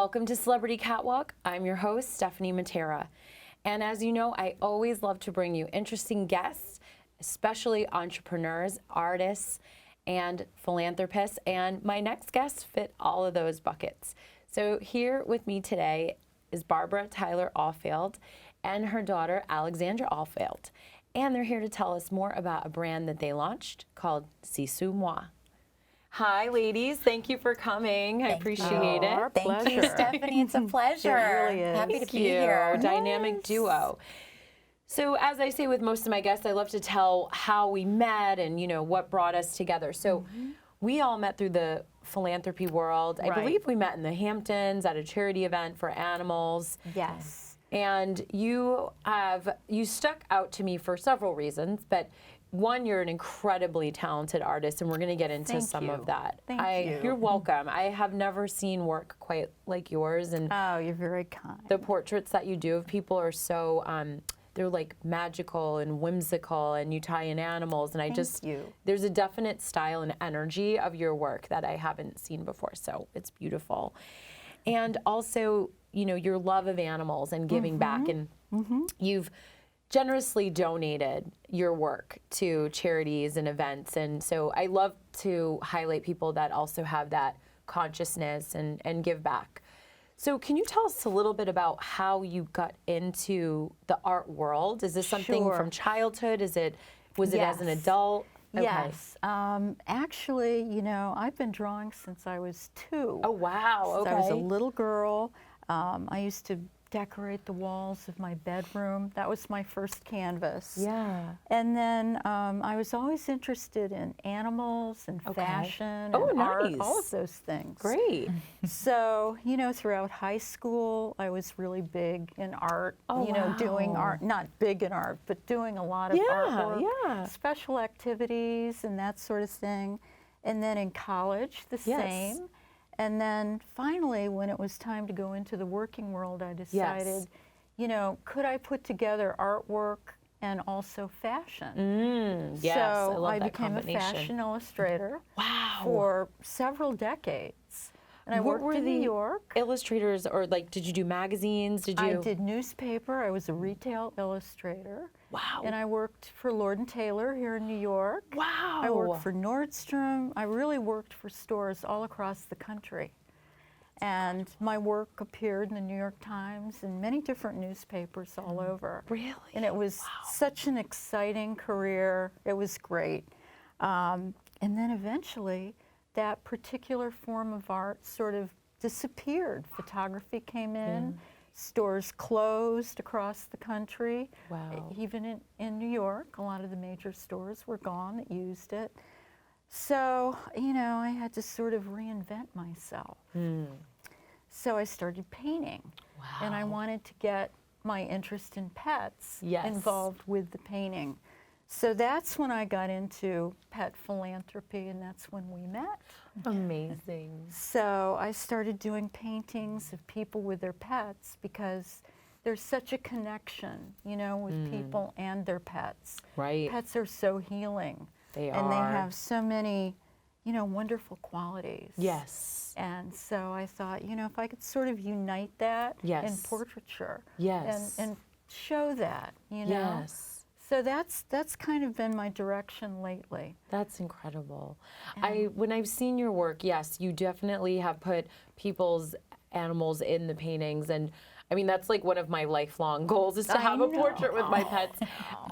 Welcome to Celebrity Catwalk. I'm your host, Stephanie Mattera. And as you know, I always love to bring you interesting guests, especially entrepreneurs, artists, and philanthropists. And my next guests fit all of those buckets. So here with me today is Barbara Tyler Ahlfield and her daughter, Alexandra Ahlfield. And they're here to tell us more about a brand that they launched called Sisu Moi. Hi, ladies. Thank you for coming. I appreciate it. Thank you, Stephanie. It's a pleasure. It really is. Happy to be here. Dynamic duo. So as I say with most of my guests, I love to tell how we met and, what brought us together. So we all met through the philanthropy world. I believe we met in the Hamptons at a charity event for animals. Yes. And you stuck out to me for several reasons, but one, you're an incredibly talented artist, and we're going to get into some of that. Thank you. You're welcome. I have never seen work quite like yours, and Oh, you're very kind. the portraits that you do of people are so they're like magical and whimsical, and you tie in animals, and there's a definite style and energy of your work that I haven't seen before, so it's beautiful. And also, your love of animals and giving back, and you've generously donated your work to charities and events, and so I love to highlight people that also have that consciousness and give back. So can you tell us a little bit about how you got into the art world? Is this something from childhood? Was it as an adult? Okay. Yes. Actually, I've been drawing since I was 2. Oh, wow. Since Okay. I was a little girl. I used to decorate the walls of my bedroom. That was my first canvas. Yeah. And then I was always interested in animals and fashion and art, all of those things. Great. So, throughout high school, I was really big in art, doing art, not big in art, but doing a lot of artwork, special activities and that sort of thing. And then in college, the same. And then finally, when it was time to go into the working world, I decided, could I put together artwork and also fashion? Yes, so I love that became a fashion illustrator for several decades. And I worked in New York. Illustrators, or did you do magazines? I did newspaper. I was a retail illustrator. Wow. And I worked for Lord & Taylor here in New York. Wow. I worked for Nordstrom. I really worked for stores all across the country. And my work appeared in the New York Times and many different newspapers all over. Really? And it was such an exciting career. It was great. And then eventually, that particular form of art sort of disappeared. Photography came in. Stores closed across the country. Wow. Even in New York, a lot of the major stores were gone that used it. So, I had to sort of reinvent myself. So I started painting. Wow. And I wanted to get my interest in pets involved with the painting. So that's when I got into pet philanthropy, and that's when we met. Amazing. So I started doing paintings of people with their pets because there's such a connection, with people and their pets. Right. Pets are so healing. They and are. they have so many, wonderful qualities. Yes. And so I thought, if I could sort of unite that in portraiture. Yes. And show that, Yes. So that's kind of been my direction lately. That's incredible. When I've seen your work, yes, you definitely have put people's animals in the paintings, and I mean that's like one of my lifelong goals is to have a portrait with my pets.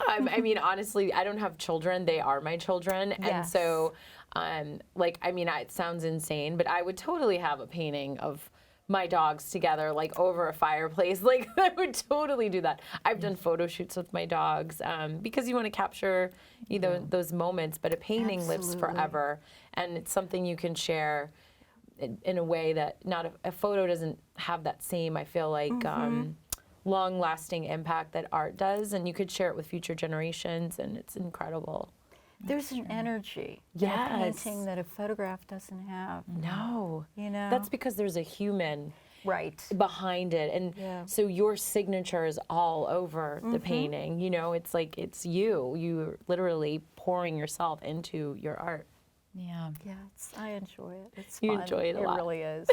I mean, honestly, I don't have children; they are my children, and so, it sounds insane, but I would totally have a painting of my dogs together, over a fireplace. I would totally do that. I've done photo shoots with my dogs because you want to capture those moments, but a painting lives forever, and it's something you can share in a way that a photo doesn't have that same, I feel like, long-lasting impact that art does, and you could share it with future generations, and it's incredible. There's an energy in a painting that a photograph doesn't have. No. That's because there's a human behind it. And so your signature is all over the painting. It's like it's you. You're literally pouring yourself into your art. Yeah. Yeah, I enjoy it. It's You fun. enjoy it a lot. It really is.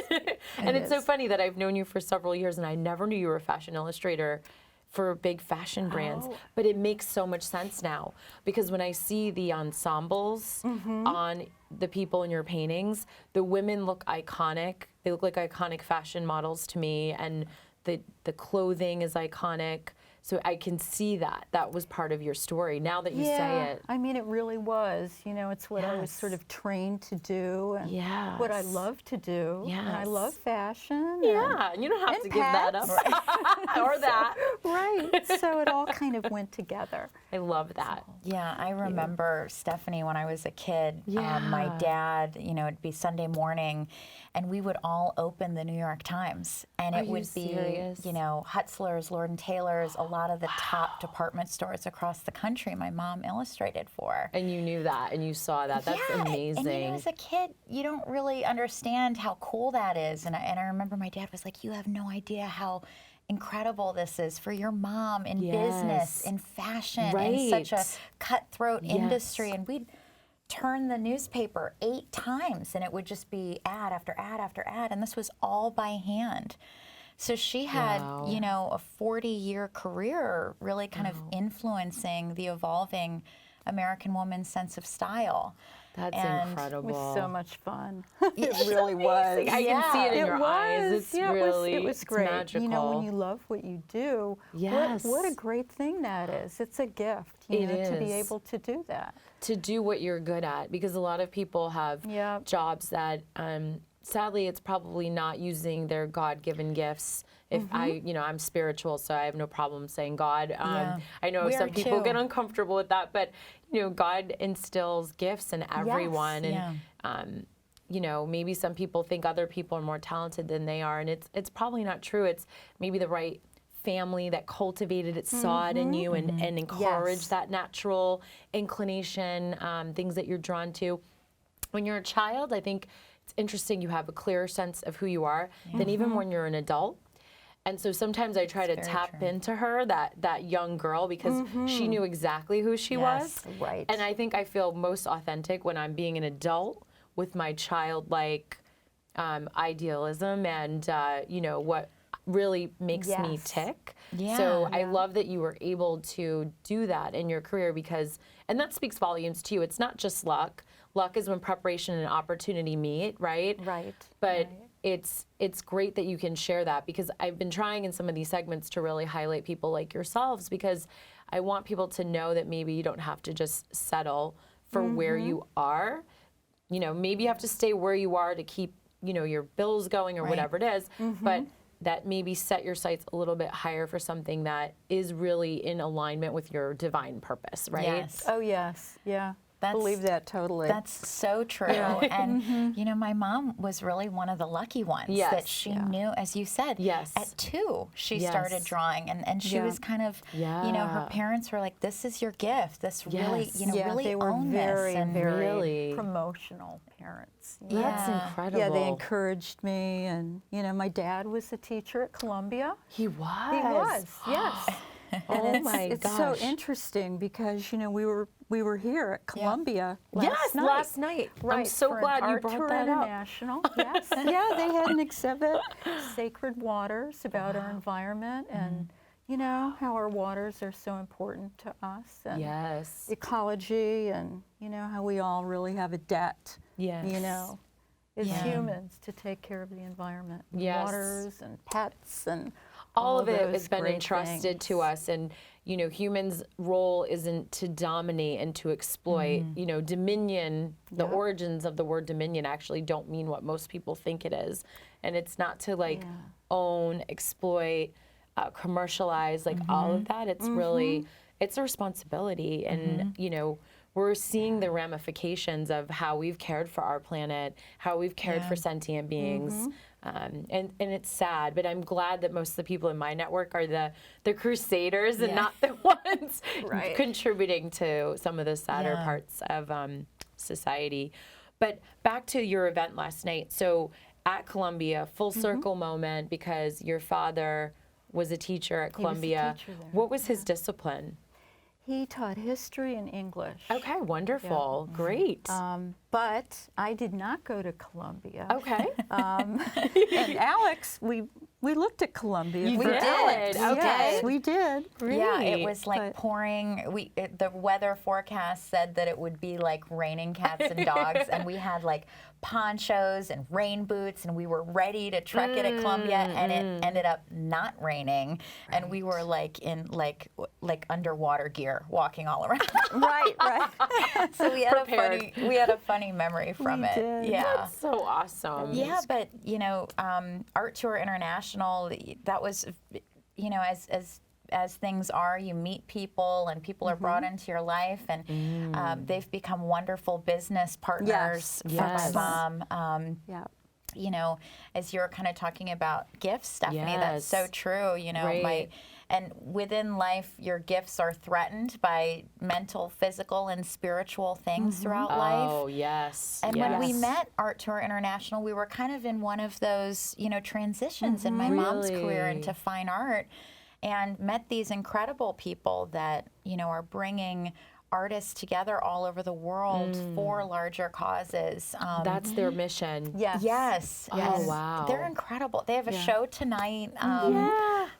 And it's so funny that I've known you for several years and I never knew you were a fashion illustrator for big fashion brands. Oh. But it makes so much sense now because when I see the ensembles on the people in your paintings, the women look iconic. They look like iconic fashion models to me, and the clothing is iconic. So I can see that. That was part of your story. Now that you say it. I mean, it really was. You know, it's what I was sort of trained to do and what I love to do. Yes. And I love fashion. Yeah, and you don't have to give that up. Or that. Right. So it all kind of went together. I love that. Yeah, I remember, Stephanie, when I was a kid, my dad, you know, it'd be Sunday morning, and we would all open the New York Times, and it would be, you know, Hutzler's, Lord & Taylor's, a lot of the top department stores across the country my mom illustrated for. And you knew that, and you saw that. That's amazing. And you know, as a kid, you don't really understand how cool that is. And I remember my dad was like, you have no idea how incredible this is for your mom in business, in fashion, in such a cutthroat industry. And we'd turn the newspaper 8 times and it would just be ad after ad after ad. And this was all by hand. So she had, you know, a 40-year career really kind of influencing the evolving American woman's sense of style. That's incredible. It was so much fun. It really was. I can see it in your eyes. It's really it was great. magical. You know, when you love what you do, what a great thing that is. It's a gift, you know, to be able to do that. To do what you're good at, because a lot of people have jobs that, sadly, it's probably not using their God-given gifts. If I'm spiritual, so I have no problem saying God. I know some people get uncomfortable with that, but you know, God instills gifts in everyone, and you know, maybe some people think other people are more talented than they are, and it's probably not true. It's maybe the right family that cultivated it, saw it in you, and encouraged that natural inclination, things that you're drawn to. When you're a child, I think it's interesting you have a clearer sense of who you are than even when you're an adult. And so sometimes I try to tap into her, that young girl, because she knew exactly who she was. Right. And I think I feel most authentic when I'm being an adult with my childlike idealism and, you know, what really makes me tick. So I love that you were able to do that in your career because, and that speaks volumes to you. It's not just luck. Luck is when preparation and opportunity meet, right? Right. But it's great that you can share that, because I've been trying in some of these segments to really highlight people like yourselves, because I want people to know that maybe you don't have to just settle for where you are. You know, maybe you have to stay where you are to keep, you know, your bills going or whatever it is, but that maybe set your sights a little bit higher for something that is really in alignment with your divine purpose, right? Yes. Oh, yes. Yeah. Believe that totally. That's so true. And, you know, my mom was really one of the lucky ones that she knew, as you said, at 2, she started drawing. And she was kind of, you know, her parents were like, this is your gift. This really, you know, really they were own very, this. And very promotional parents. That's incredible. Yeah, they encouraged me. And, you know, my dad was a teacher at Columbia. He was? He was, yes. And it's so interesting because, you know, we were here at Columbia last night. Right, I'm so glad you brought that up. International. Yes. Yeah, they had an exhibit, Sacred Waters, about our environment and, you know, how our waters are so important to us. And ecology and, you know, how we all really have a debt, you know, as humans to take care of the environment. Waters and pets and all of it has been entrusted to us, and you know, humans' role isn't to dominate and to exploit. You know, dominion, the origins of the word dominion actually don't mean what most people think it is, and it's not to like own, exploit, commercialize, like all of that. It's really, it's a responsibility, and you know, we're seeing the ramifications of how we've cared for our planet, how we've cared for sentient beings. And it's sad, but I'm glad that most of the people in my network are the crusaders and not the ones contributing to some of the sadder parts of society. But back to your event last night. So at Columbia, full circle moment, because your father was a teacher at Columbia. He was a teacher there. What was his discipline? He taught history and English. Okay, wonderful. Great. But I did not go to Columbia. Okay. And Alex, we looked at Columbia. You We did? Alex. Okay. Yes, we did. Yeah, it Great. was like pouring. The weather forecast said that it would be like raining cats and dogs, and we had like ponchos and rain boots, and we were ready to truck it at Columbia, and it ended up not raining, and we were like in like underwater gear walking all around. Right. So we had a funny memory from We it. did. Yeah. That's so awesome. Yeah, but Art Tour International, that was, as things are, you meet people and people are brought into your life, and they've become wonderful business partners for my mom. Yeah. As you're kind of talking about gifts, Stephanie, that's so true. And within life, your gifts are threatened by mental, physical, and spiritual things throughout life. Oh, yes. And when we met Art Tour International, we were kind of in one of those, transitions in my mom's career into fine art, and met these incredible people that, are bringing artists together all over the world for larger causes. That's their mission. Yes. Oh, And wow. they're incredible. They have a show tonight.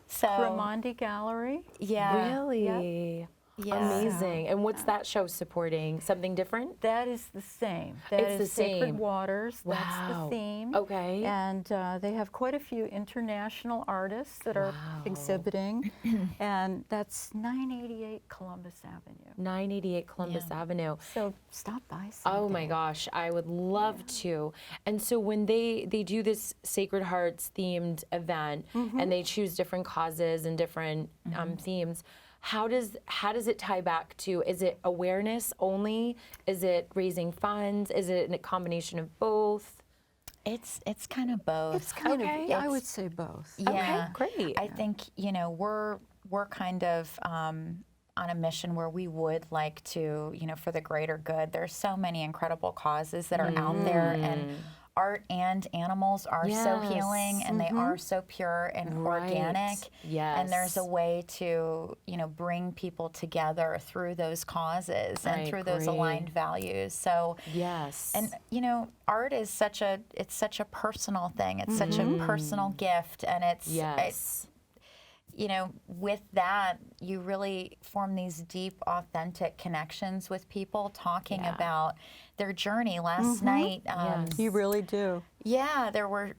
So Ramondi Gallery. yeah. Really? Yeah. Amazing. And what's that show supporting? Something different? That is the same. That It's is the Sacred same. Waters. That's Wow. the theme. Okay. And they have quite a few international artists that are exhibiting. And that's 988 Columbus Avenue. 988 Columbus Avenue. So stop by someday. Oh my gosh, I would love to. And so when they do this Sacred Hearts themed event and they choose different causes and different themes, how does it tie back to? Is it awareness only? Is it raising funds? Is it a combination of both? It's kind of both. It's kind Okay. of, I would say both. Yeah. Okay, great. I think, we're kind of on a mission where we would like to, for the greater good. There's so many incredible causes that are out there, and art and animals are so healing, and they are so pure and organic. Yes. And there's a way to, bring people together through those causes and I through those agree. aligned values. So Yes. and art is such a personal thing. It's such a personal gift, and yes. with that, you really form these deep, authentic connections with people, talking about their journey. Last night, You really do. there were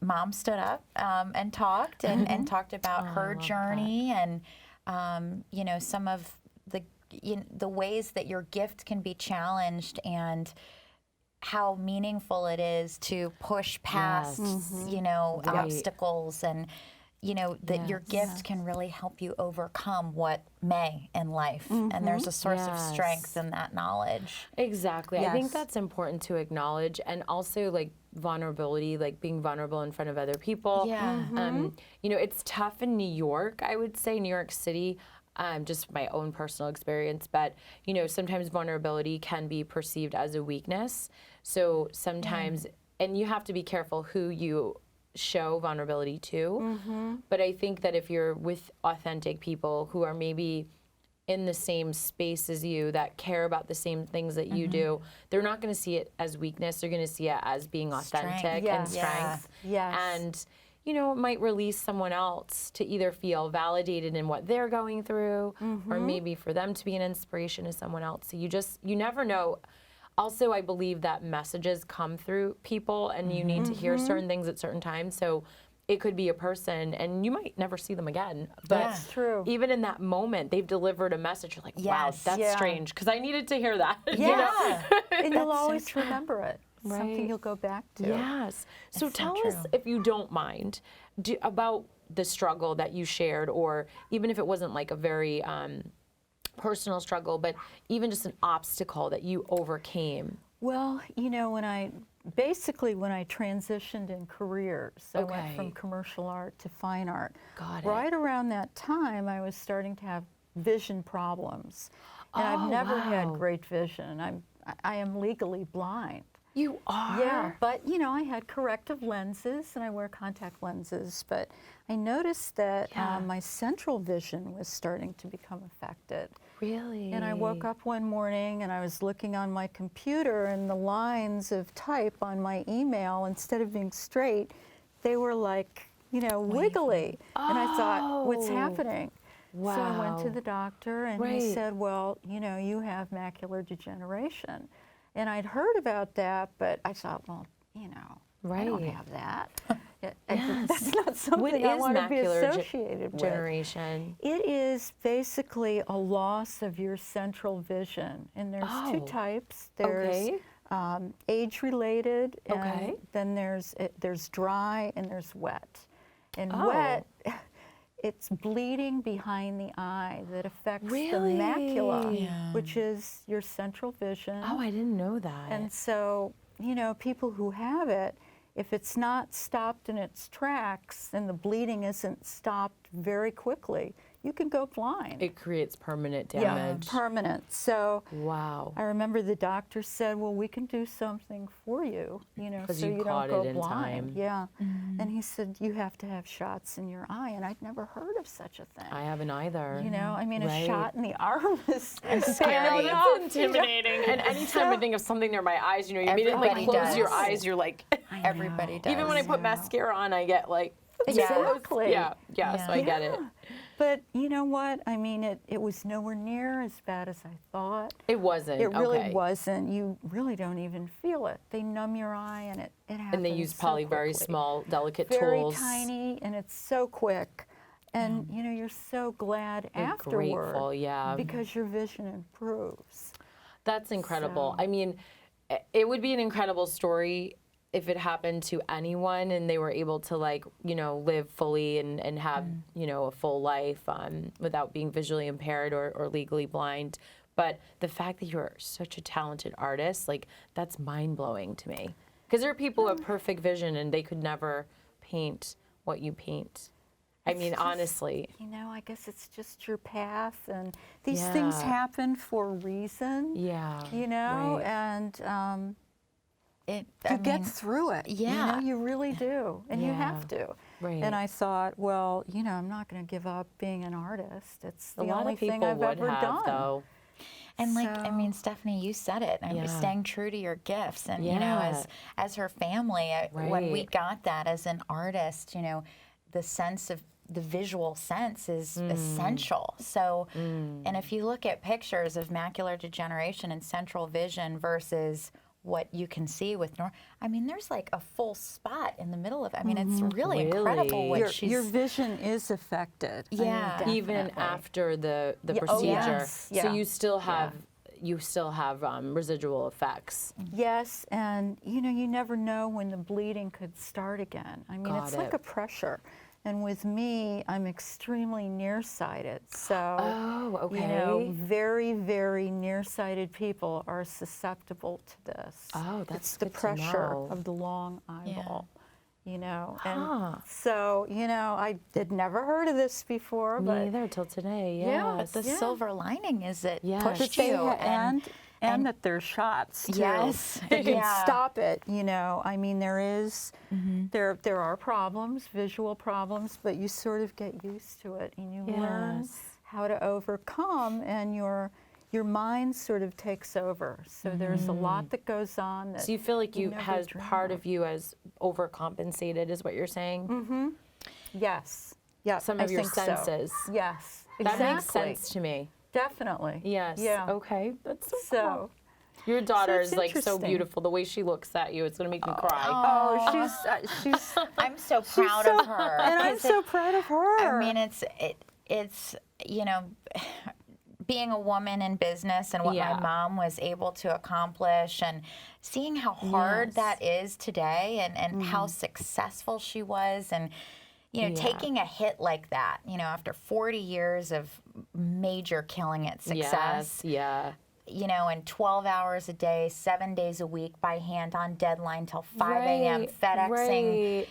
Mom stood up and talked and talked about her journey, and some of the ways that your gift can be challenged, and how meaningful it is to push past obstacles, and that your gift can really help you overcome what may in life, and there's a source of strength in that knowledge. Exactly. I think Yes. that's important to acknowledge, and also like vulnerability, like being vulnerable in front of other people. Yeah. It's tough in New York, I would say, New York City, just my own personal experience, but sometimes vulnerability can be perceived as a weakness. So sometimes, and you have to be careful who you show vulnerability to. But I think that if you're with authentic people who are maybe in the same space as you, that care about the same things that you do, they're not going to see it as weakness. They're going to see it as being authentic Strength. and Yes. strength. Yes. And it might release someone else to either feel validated in what they're going through, or maybe for them to be an inspiration to someone else. So you never know. Also, I believe that messages come through people, and you need to hear certain things at certain times. So it could be a person, and you might never see them again. But That's true. even in that moment, they've delivered a message. You're like, wow, Yes. that's strange, because I needed to hear that. Yeah. And you'll always remember it. Right. Something you'll go back to. Yes. So It's so tell us, true. if you don't mind, about the struggle that you shared, or even if it wasn't like a very personal struggle, but even just an obstacle that you overcame. Well, when I transitioned in careers, I went from commercial art to fine art. Got it. Right around that time, I was starting to have vision problems. And I've never had great vision. I am legally blind. You are? Yeah, but I had corrective lenses and I wear contact lenses, but I noticed that my central vision was starting to become affected. Really? And I woke up one morning and I was looking on my computer, and the lines of type on my email, instead of being straight, they were like, wiggly. And I thought, what's happening? Wow. So I went to the doctor and he said, well, you have macular degeneration. And I'd heard about that, but I thought, well, I don't have that. That's not something I want to be associated with. Generation? It is basically a loss of your central vision. And there's two types. There's age-related, and then there's dry and there's wet. And wet, it's bleeding behind the eye that affects the macula, which is your central vision. Oh, I didn't know that. And so, people who have it, if it's not stopped in its tracks and the bleeding isn't stopped very quickly, you can go blind. It creates permanent damage. Yeah, permanent. So wow. I remember the doctor said, well, we can do something for you, so you don't go blind. Time. Yeah. And he said, you have to have shots in your eye. And I'd never heard of such a thing. I haven't either. A shot in the arm is scary. It's intimidating. And anytime I think of something near my eyes, you immediately close your eyes. You're like, everybody does. Even when I put mascara on, I get like, exactly. Yeah, so I get it. But you know what? I mean, it was nowhere near as bad as I thought. It wasn't. It really wasn't. You really don't even feel it. They numb your eye, and it happens. And they use probably very small, delicate very tools. Very tiny, and it's so quick. And you're so glad afterward. Grateful, because your vision improves. That's incredible. So. I mean, it would be an incredible story if it happened to anyone and they were able to live fully and have, a full life without being visually impaired or legally blind. But the fact that you're such a talented artist, that's mind-blowing to me. Because there are people who have perfect vision and they could never paint what you paint. I mean, honestly. I guess it's just your path, and these things happen for a reason. Yeah. And you get through it. Yeah. You really do, and you have to. Right. And I thought, well, I'm not going to give up being an artist. It's the only thing I've ever done. Though. And Stephanie, you said it. I mean, staying true to your gifts, and as her family, when we got that as an artist, the sense of the visual sense is essential. So, and if you look at pictures of macular degeneration and central vision versus what you can see with there's like a full spot in the middle of it. I mean, it's really incredible what your vision is affected. Yeah. Even after the procedure. Oh, yes. So you still have residual effects. Yes, and you never know when the bleeding could start again. I mean, it's like a pressure. And with me, I'm extremely nearsighted. So, very, very nearsighted people are susceptible to this. Oh, that's It's the pressure of the long eyeball. And so, I had never heard of this before. Me either till today, But the silver lining is it pushed you. you. And that there's shots, too. Yes. That can stop it, I mean, there are problems, visual problems, but you sort of get used to it, and you learn how to overcome, and your mind sort of takes over. So there's a lot that goes on. So you feel like part of you has overcompensated, is what you're saying? Mm-hmm. Yes. Some of your senses. So. Yes, exactly. That makes sense to me. Definitely. Yes. Yeah. Okay. That's so cool. Your daughter is so beautiful. The way she looks at you, it's going to make me cry. Oh, she's. I'm so proud of her. And I'm so proud of her. I mean, it's being a woman in business and what my mom was able to accomplish, and seeing how hard that is today, and how successful she was, and taking a hit like that, after 40 years of major killing it success. And 12 hours a day, 7 days a week by hand on deadline till 5 a.m. FedExing,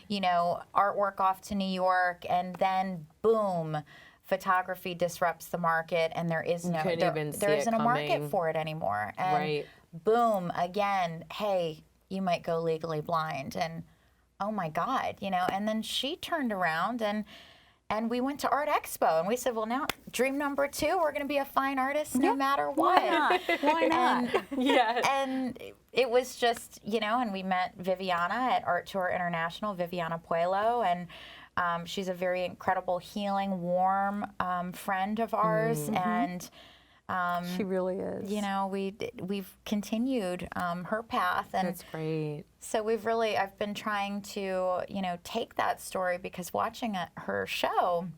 artwork off to New York, and then boom, photography disrupts the market, and there isn't a market for it anymore. And boom, again, hey, you might go legally blind. And oh my God, you know, and then she turned around and we went to Art Expo and we said, well, now dream number 2, we're going to be a fine artist no matter what. Why not? Why not? And it was just, you know, and we met Viviana at Art Tour International, Viviana Puelo, and she's a very incredible, healing, warm friend of ours. And she really is. you know, we've continued her path, and That's great. so I've been trying to, you know, take that story, because watching her show,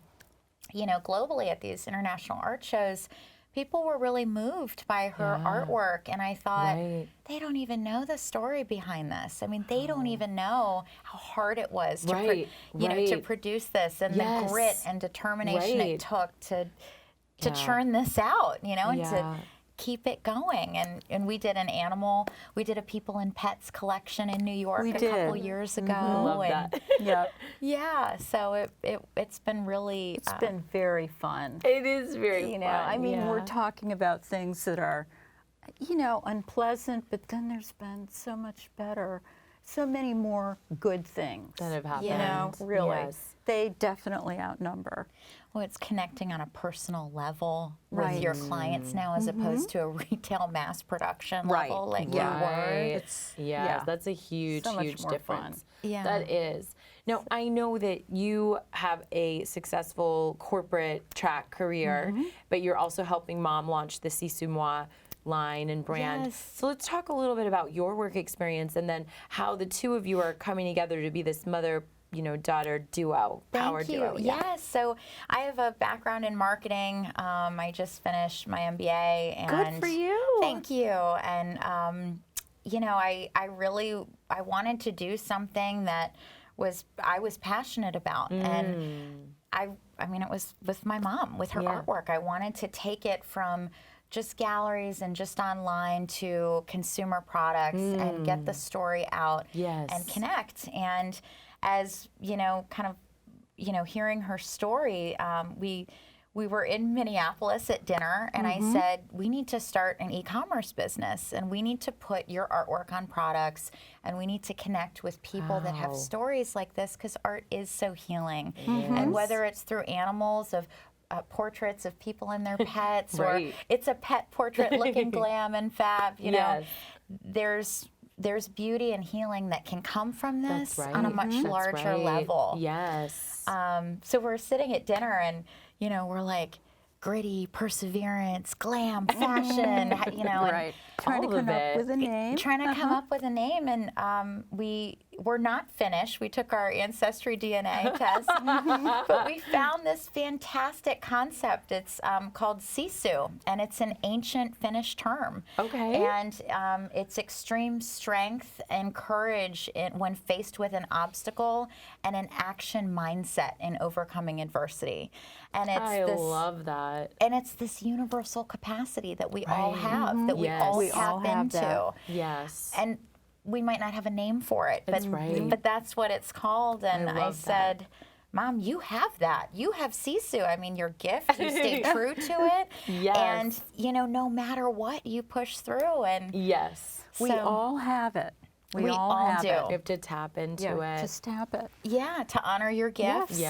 you know, globally at these international art shows, people were really moved by her artwork, and I thought, they don't even know the story behind this. I mean, they don't even know how hard it was to, you know, to produce this, and the grit and determination it took to churn this out, you know, and to keep it going. And we did a people and pets collection in New York a couple years ago. Love and that. yeah, so it's been really It's been very fun. It is very fun. You know, I mean, we're talking about things that are, you know, unpleasant, but then there's been so much better, so many more good things that have happened. You know, really. They definitely outnumber. Well, it's connecting on a personal level with your clients now, as opposed to a retail mass production level like you were. That's a huge, So much huge more difference. fun. Yeah. That is. Now, I know that you have a successful corporate track career, but you're also helping Mom launch the C'est Moi line and brand. Yes. So let's talk a little bit about your work experience, and then how the two of you are coming together to be this mother, you know, daughter duo, power duo. Yes. So I have a background in marketing. I just finished my MBA. And Good for you. Thank you. And you know, I wanted to do something that I was passionate about, and I mean, it was with my mom, with her artwork. I wanted to take it from just galleries and just online to consumer products and get the story out and connect. And as, you know, kind of, you know, hearing her story, we were in Minneapolis at dinner, and I said, we need to start an e-commerce business, and we need to put your artwork on products, and we need to connect with people that have stories like this, because art is so healing. And whether it's through animals, of portraits of people and their pets, or it's a pet portrait looking glam and fab, you know, there's beauty and healing that can come from this on a much larger level. Yes. So we're sitting at dinner, and, you know, we're like, gritty, perseverance, glam, fashion, you know. And Trying to come up with a name. Trying to come up with a name, and we were not finished. We took our ancestry DNA test, but we found this fantastic concept. It's called sisu, and it's an ancient Finnish term. And it's extreme strength and courage when faced with an obstacle, and an action mindset in overcoming adversity. And it's I love that. And it's this universal capacity that we all have, that we all tap into. Yes. And we might not have a name for it, but that's what it's called. And I said, Mom, you have that. You have sisu. I mean, your gift, you stay true to it. And, you know, no matter what, you push through. And we all have it. We all have do. it. You have to tap into it. Just tap it. Yeah, to honor your gifts.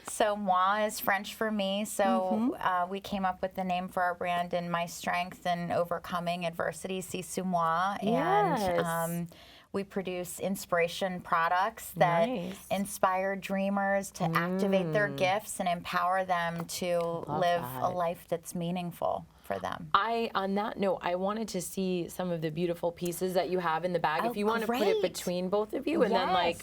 So moi is French for me. So we came up with the name for our brand in my strength and overcoming adversity, C'est Moi. And we produce inspiration products that inspire dreamers to activate their gifts and empower them to live a life that's meaningful for them. On that note, I wanted to see some of the beautiful pieces that you have in the bag. If you want to put it between both of you, and then like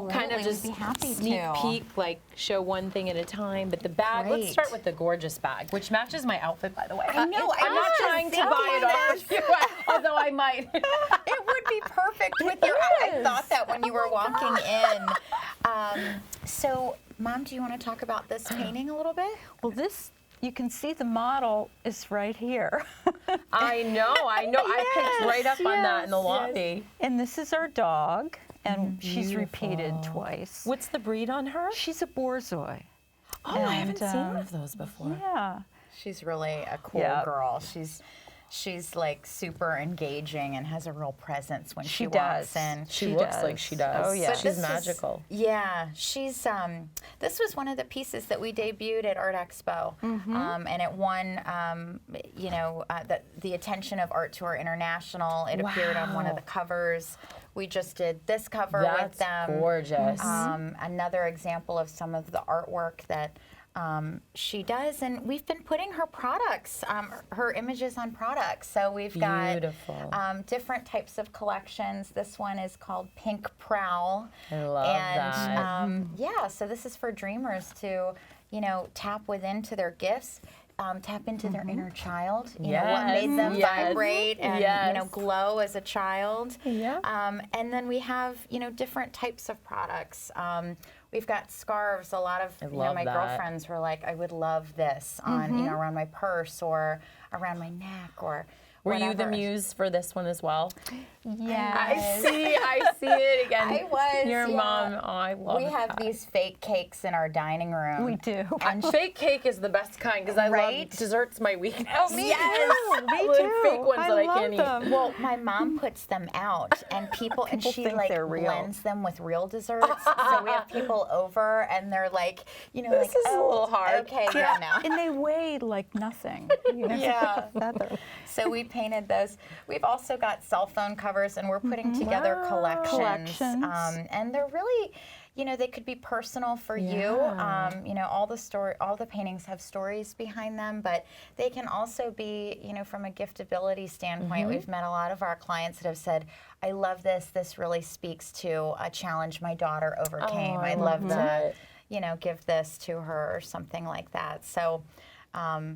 kind of just sneak peek, like show one thing at a time. But the bag, let's start with the gorgeous bag, which matches my outfit, by the way. I know. I'm not trying to buy it off you, although I might. It would be perfect with your. I thought that when you were walking in. So, Mom, do you want to talk about this painting a little bit? Well, this. You can see the model is right here. I know. I picked right up on that in the lobby. And this is our dog, and she's repeated twice. What's the breed on her? She's a Borzoi. Oh, I haven't seen one of those before. Yeah. She's really a cool girl. she's like super engaging and has a real presence when she does. walks in. She looks like she does. Oh, yeah. But she's this is- magical. Yeah, she's. This was one of the pieces that we debuted at Art Expo, and it won, the attention of Art Tour International. It appeared on one of the covers. We just did this cover with them. That's gorgeous. Another example of some of the artwork that she does, and we've been putting her products, her images on products. So we've got different types of collections. This one is called Pink Prowl. I love that. Yeah, so this is for dreamers to, tap within to their gifts. Tap into their inner child, what made them vibrate and glow as a child. Yeah. And then we have different types of products. We've got scarves. A lot of my girlfriends were like, I would love this on around my purse or around my neck or. Were you the muse for this one as well? Yes. I see it again. I was. Your mom. Oh, I love We have these fake cakes in our dining room. We do. Fake cake is the best kind because I love desserts. My weakness. Oh, me too. Me Like too. fake ones that I love can't them. eat. Well, my mom puts them out, and people and she think like they're real. blends them with real desserts. So we have people over, and they're like, This is a little hard. Okay, yeah, now. And they weigh like nothing. Yeah. Feather. So we painted those. We've also got cell phone covers, and we're putting together collections. And they're really, they could be personal for you. All the paintings have stories behind them, but they can also be, from a giftability standpoint. We've met a lot of our clients that have said, I love this. This really speaks to a challenge my daughter overcame. I'd love to, give this to her or something like that. So.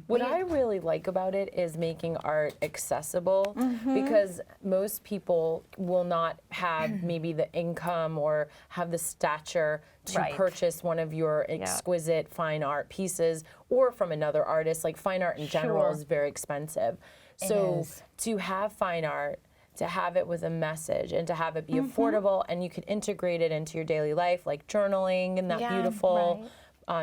What I really like about it is making art accessible because most people will not have maybe the income or have the stature to purchase one of your exquisite fine art pieces or from another artist. Like fine art in general is very expensive. So to have fine art, to have it with a message and to have it be affordable and you can integrate it into your daily life like journaling and that beautiful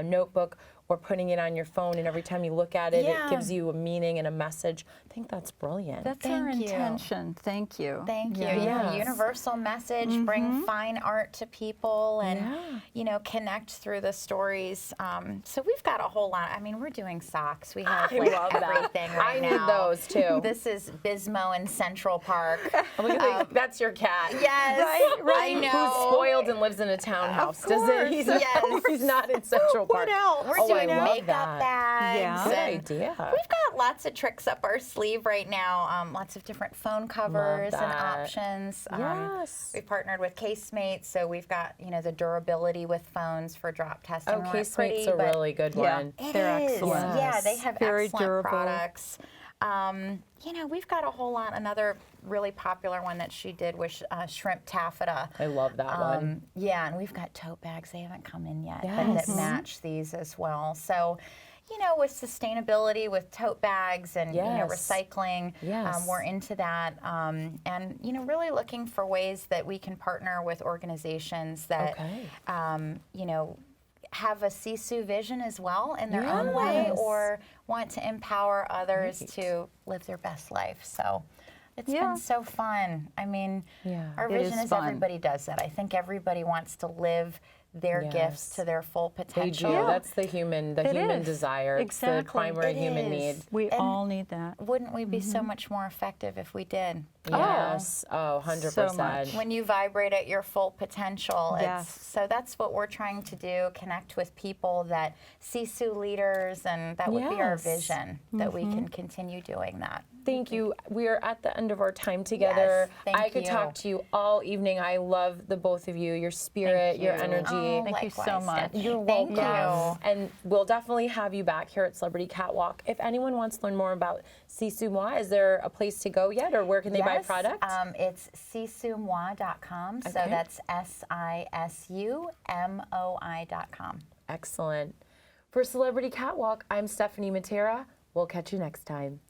notebook or putting it on your phone and every time you look at it, it gives you a meaning and a message. I think that's brilliant. That's our intention. Thank you. Thank you. Yeah, universal message, bring fine art to people and, connect through the stories. So we've got a whole lot. I mean, we're doing socks. We have everything right now. I need those too. This is Bismo in Central Park. That's your cat. Yes. Right. I know. Who's spoiled and lives in a townhouse. Does it? He's not in Central Park. What else? We're doing I love makeup that. bags. Yeah. Good and idea. We've got lots of tricks up our sleeve right now. Lots of different phone covers and that. options. Yes. We partnered with Casemates, so we've got the durability with phones for drop testing. Casemates a really good one. They're It is. excellent. Yeah, they have Very excellent durable. products. We've got a whole lot. Another really popular one that she did was shrimp taffeta. I love that one. Yeah, and we've got tote bags. They haven't come in yet, but that match these as well. So, with sustainability, with tote bags and recycling, we're into that. And really looking for ways that we can partner with organizations that, have a Sisu vision as well in their own way, or want to empower others to live their best life. So it's been so fun. I mean, our vision is everybody does that. I think everybody wants to live their gifts to their full potential. They do. That's the human desire. Exactly. It's the primary human need. We all need that. Wouldn't we be so much more effective if we did? Yes. Oh, 100%. So much. When you vibrate at your full potential. Yes. So that's what we're trying to do, connect with people that Sisu leaders, and that would be our vision, that we can continue doing that. Thank you. We are at the end of our time together. Yes, I could talk to you all evening. I love the both of you, your spirit, your energy. Thank you so much. You're welcome. Thank you. And we'll definitely have you back here at Celebrity Catwalk. If anyone wants to learn more about Sisu Moi, is there a place to go yet, or where can they buy product? It's sisumoi.com. So that's SISUMOI.com. Excellent. For Celebrity Catwalk, I'm Stephanie Mattera. We'll catch you next time.